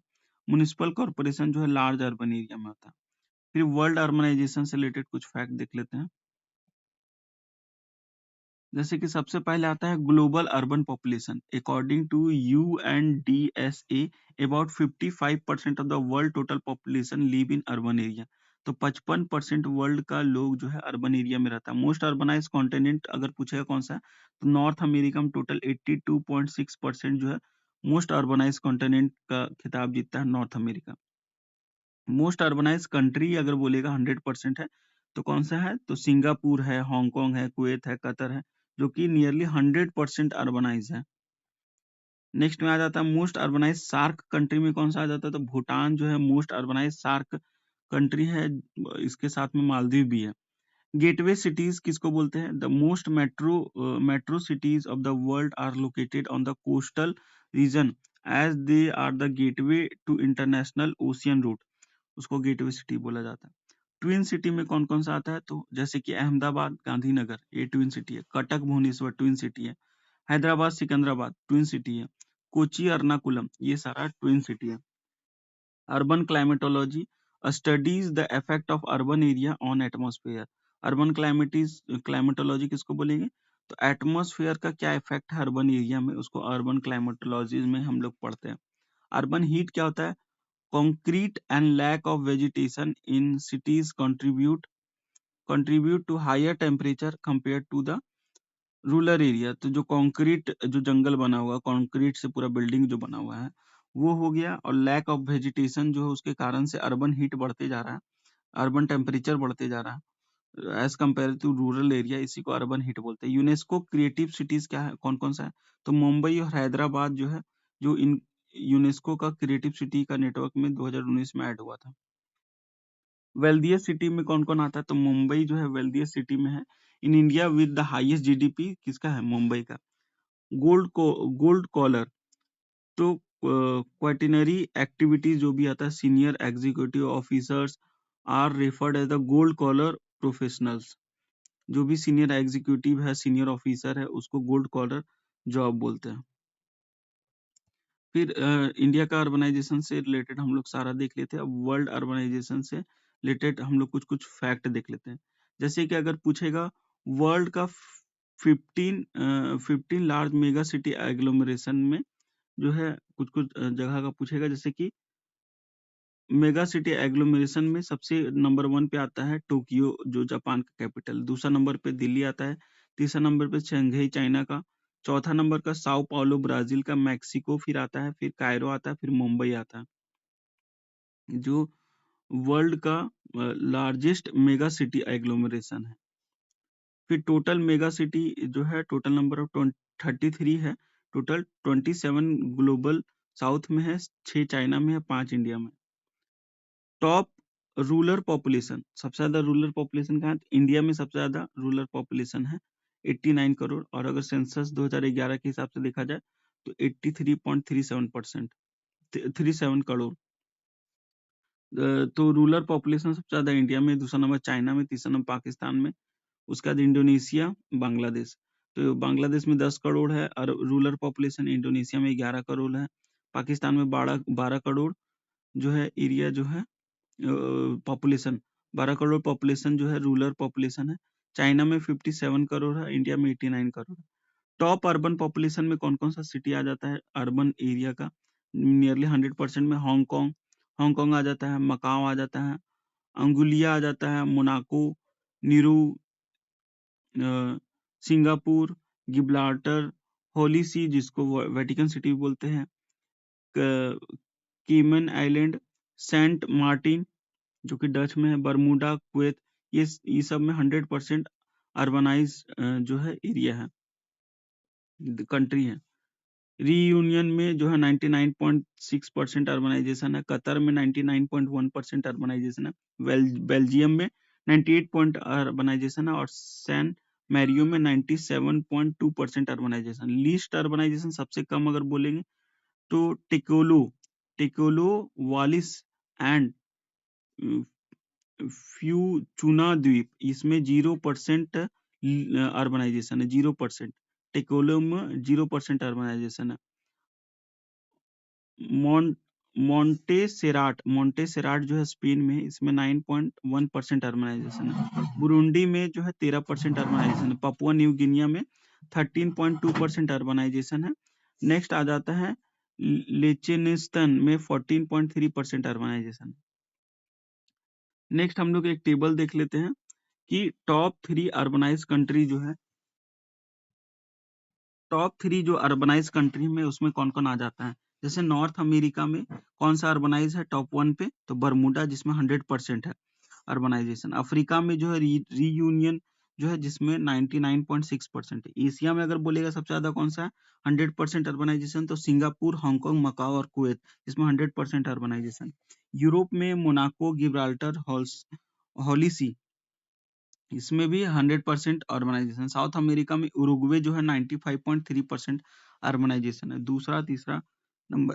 म्युनिसिपल कॉर्पोरेशन जो है लार्ज अर्बन एरिया में होता है। फिर वर्ल्ड अर्बनाइजेशन से रिलेटेड कुछ फैक्ट देख लेते हैं। जैसे कि सबसे पहले आता है global urban population. According to UNDSA about 55% of the world total population live in urban area. तो 55% वर्ल्ड का लोग जो है अर्बन एरिया में रहता है। मोस्ट अर्बनाइज कॉन्टिनेंट अगर पूछेगा कौन सा है, तो नॉर्थ अमेरिका में टोटल 82.6% जो है मोस्ट अर्बनाइज कॉन्टिनेंट का खिताब जीतता है north America. Most urbanise country अगर बोलेगा 100% है, तो कौन सा है? तो सिंगापुर है, हांगकांग है, कुवैत है, कतर है, जो कि नियरली 100% अर्बनाइज है। नेक्स्ट में आ जाता है मोस्ट अर्बनाइज सार्क कंट्री में कौन सा आ जाता है? तो भूटान जो है मोस्ट अर्बनाइज सार्क कंट्री है। इसके साथ में मालदीव भी है। गेटवे सिटीज किसको बोलते हैं? The most metro cities of the world are located on the coastal region as they are the gateway to international ocean route. उसको गेटवे सिटी बोला जाता है। ट्विन सिटी में कौन कौन सा आता है? तो जैसे कि अहमदाबाद, गांधीनगर, ये ट्विन सिटी है। कटक, भुवनेश्वर ट्विन सिटी है। हैदराबाद, सिकंदराबाद ट्विन सिटी है। कोची, एर्नाकुलम, ये सारा ट्विन सिटी है। Urban climatology studies the effect of urban area on atmosphere. Urban climatology किसको बोलेंगे? तो एटमॉस्फेयर का क्या इफेक्ट है अर्बन एरिया में, उसको अर्बन क्लाइमेटोलॉजी में हम लोग पढ़ते हैं। अर्बन हीट क्या होता है? Concrete and lack of vegetation in cities contribute to higher temperature compared to the rural area। तो जो कंक्रीट, जो जंगल बना हुआ, कंक्रीट से पूरा बिल्डिंग जो बना हुआ है, वो हो गया। और लैक ऑफ वेजिटेशन जो है, उसके कारण से अर्बन हीट बढ़ते जा रहा है, अर्बन टेम्परेचर बढ़ते जा रहा है as compare to rural area. इसी को अर्बन हीट बोलते हैं। यूनेस्को क्रिएटिव सिटीज क्या है, कौन कौन सा है? तो मुंबई और हैदराबाद जो है, जो इन यूनेस्को का क्रिएटिव सिटी का नेटवर्क में 2019 में ऐड हुआ था। वेल्दियस्ट सिटी में कौन कौन आता है? तो मुंबई जो है वेल्दियस्ट सिटी में है। In India with the highest GDP किसका है? मुंबई का। गोल्ड कॉलर, तो क्वाटिनरी एक्टिविटीज जो भी आता है, senior executive officers are referred as the gold collar professionals. जो भी सीनियर एग्जीक्यूटिव है, सीनियर ऑफिसर है, उसको गोल्ड कॉलर जॉब बोलते हैं। फिर इंडिया का अर्बनाइजेशन से रिलेटेड हम लोग सारा देख लेते हैं। अब वर्ल्ड अर्बनाइजेशन से रिलेटेड हम लोग कुछ कुछ फैक्ट देख लेते हैं। जैसे कि अगर पूछेगा वर्ल्ड का 15 लार्ज मेगा सिटी एग्लोमरेशन में जो है कुछ-कुछ जगह का पूछेगा, जैसे कि मेगा सिटी एग्लोमरेशन में सबसे नंबर 1 पे आता है टोक्यो, जो जापान का कैपिटल, दूसरा नंबर पे दिल्ली आता है, तीसरा नंबर पे शंघाई चाइना का, चौथा नंबर का साओ पाउलो ब्राजील का, मेक्सिको फिर आता है, फिर कायरो आता है, फिर मुंबई आता है, जो वर्ल्ड का लार्जेस्ट मेगा सिटी एग्लोमरेशन है। फिर टोटल मेगा सिटी जो है, टोटल नंबर ऑफ 33 है, टोटल 27 ग्लोबल साउथ में है, 6 चाइना में है, 5 इंडिया में। टॉप रूरल पॉपुलेशन, सबसे ज्यादा रूरल पॉपुलेशन कहाँ है? इंडिया में सबसे ज्यादा रूरल पॉपुलेशन है 89 करोड़, और अगर सेंसस 2011 के हिसाब से देखा जाए तो 83.37%, 37 करोड़। तो रूरल पॉपुलेशन सबसे ज्यादा इंडिया में, दूसरा नंबर चाइना में, तीसरा नंबर पाकिस्तान में, उसके बाद इंडोनेशिया, बांग्लादेश। तो बांग्लादेश में 10 करोड़ है और रूरल पॉपुलेशन, इंडोनेशिया में 11 करोड़ है, पाकिस्तान में 12 करोड़ जो है एरिया जो है पॉपुलेशन, 12 करोड़ पॉपुलेशन जो है रूरल पॉपुलेशन है। चाइना में 57 करोड़ है, इंडिया में 89 करोड़ है। टॉप अर्बन पॉपुलेशन में कौन कौन सा सिटी आ जाता है अर्बन एरिया का? नियरली 100% में हांगकांग, हांगकांग आ जाता है, मकाओ आ जाता है, अंगुलिया आ जाता है, Monaco, Nauru, Singapore, Gibraltar, Holy See जिसको वेटिकन सिटी बोलते हैं, कीमन आइलैंड, सेंट मार्टिन जो कि डच में है, बरमूडा, कुवैत, ये सब में 100% अर्बनाइज जो है एरिया है, कंट्री है। रीयूनियन में जो है 99.6% अर्बनाइजेशन है, कतर में 99.1% अर्बनाइजेशन है, बेल्जियम में 98 अर्बनाइजेशन है, और सैन मैरियो में 97.2% अर्बनाइजेशन। लीस्ट अर्बनाइजेशन सबसे कम अगर बोलेंगे तो टिकोलो वालिस एंड फ्यूचुना द्वीप, इसमें 0% अर्बनाइजेशन है, 0%। टिकोलो में 0% अर्बनाइजेशन है। मोंटेसेराट जो है स्पेन में, इसमें 9.1% अर्बनाइजेशन है। बुरुंडी में जो है 13% अर्बनाइजेशन है। पपुआ न्यू गिनिया में 13.2% अर्बनाइजेशन है। नेक्स्ट आ जाता है लेचेनिस्टन में 14.3% अर्बनाइजेशन। नेक्स्ट हम लोग एक टेबल देख लेते हैं कि टॉप 3 अर्बनाइज कंट्री जो है, टॉप 3 जो अर्बनाइज कंट्री में उसमें कौन कौन आ जाता है। जैसे नॉर्थ अमेरिका में कौन सा अर्बनाइज है टॉप 1 पे, तो बरमूडा जिसमें 100% है अर्बनाइजेशन। अफ्रीका में जो है रीयूनियन जो है जिसमें 99.6% है। एशिया में अगर बोलेगा सबसे ज्यादा कौन सा है 100% अर्बनाइजेशन, तो सिंगापुर, हांगकांग, मकाओ और कुवैत, जिसमें 100% अर्बनाइजेशन। यूरोप में मोनाको, गिब्राल्टर, हॉलीसी, इसमें भी 100% अर्बनाइजेशन। साउथ अमेरिका में उरुग्वे जो है 95.3% अर्बनाइजेशन है। दूसरा तीसरा नंबर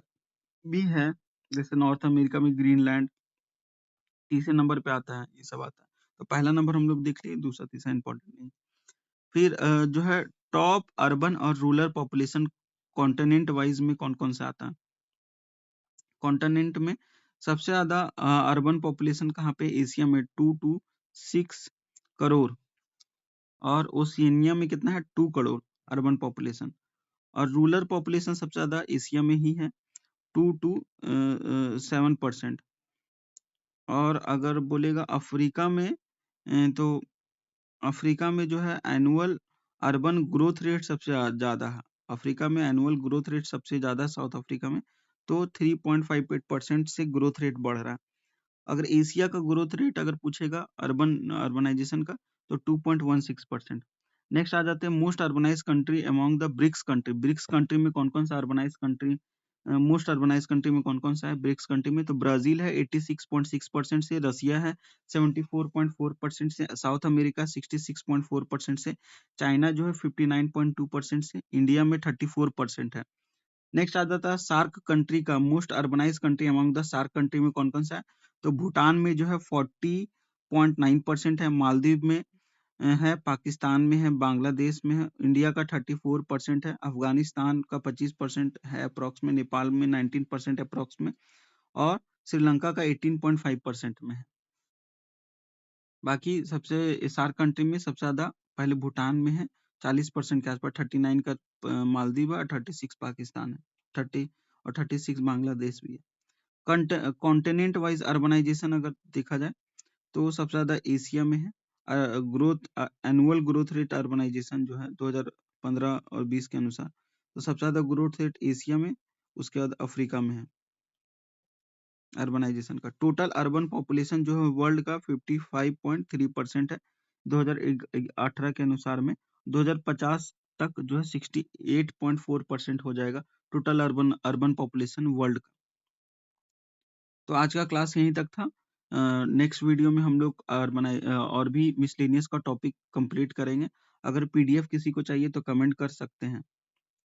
भी है, जैसे नॉर्थ अमेरिका में ग्रीनलैंड तीसरे नंबर पे आता है, ये सब आता है। तो पहला नंबर हम लोग देख लिए, दूसरा तीसरा इंपॉर्टेंट नहीं। फिर जो है टॉप अर्बन और रूरल पॉपुलेशन कॉन्टिनेंट वाइज में कौन कौन सा आता है। कॉन्टिनेंट में सबसे ज्यादा अर्बन पॉपुलेशन कहाँ पे, एशिया में 2 to 6 करोड़, और ओशिनिया में कितना है 2 करोड़ अर्बन पॉपुलेशन, और रूरल पॉपुलेशन सबसे ज्यादा एशिया में ही है 2 to 7%। और अगर बोलेगा अफ्रीका में तो अफ्रीका में जो है एनुअल अर्बन ग्रोथ रेट सबसे ज्यादा है। अफ्रीका में एनुअल ग्रोथ रेट सबसे ज्यादा, साउथ अफ्रीका में, तो 3.58% से ग्रोथ रेट बढ़ रहा है। अगर एशिया का ग्रोथ रेट अगर पूछेगा अर्बनाइजेशन का, तो 2.16%। नेक्स्ट आ जाते हैं most urbanise country among the BRICS country. BRICS country में कौन कौन सा urbanise country, most urbanise country में कौन कौन सा है ब्रिक्स कंट्री में, तो ब्राजील है 86.6% से, रसिया है 74.4% से, साउथ अमेरिका 66.4% से, चाइना जो है 59.2% से, इंडिया में 34% है। नेक्स्ट आ जाता है सार्क कंट्री का, most urbanise country among the SAARC country में कौन कौन सा है, तो भूटान में जो है 40.9% है, मालदीव में है, पाकिस्तान में है, बांग्लादेश में है, इंडिया का 34% है, अफगानिस्तान का 25% है अप्रोक्स में, नेपाल में 19% अप्रोक्स में, और श्रीलंका का 18.5% में है। बाकी सबसे सार्क कंट्री में सबसे ज्यादा पहले भूटान में है, 40% के आसपास, 39 का मालदीव है, 36 पाकिस्तान है, 30 और 36 बांग्लादेश भी है। कॉन्टिनेंट वाइज अर्बनाइजेशन अगर देखा जाए तो सबसे ज्यादा एशिया में है। Growth annual growth rate urbanisation जो है 2015 और 20 के अनुसार, तो सबसे ज्यादा ग्रोथ रेट एशिया में, उसके बाद अफ्रीका में है अर्बनाइजेशन का। टोटल अर्बन पॉपुलेशन जो है वर्ल्ड का 55.3% है 2018 के अनुसार में। 2050 तक जो है 68.4% हो जाएगा टोटल अर्बन पॉपुलेशन वर्ल्ड का। तो आज का क्लास यहीं तक था। नेक्स्ट वीडियो में हम लोग और भी मिसलेनियस का टॉपिक कंप्लीट करेंगे। अगर पीडीएफ किसी को चाहिए तो कमेंट कर सकते हैं।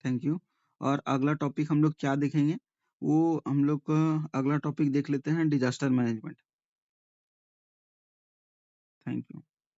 Thank you. और अगला टॉपिक हम लोग क्या देखेंगे, वो हम लोग अगला टॉपिक देख लेते हैं, डिजास्टर मैनेजमेंट। Thank you.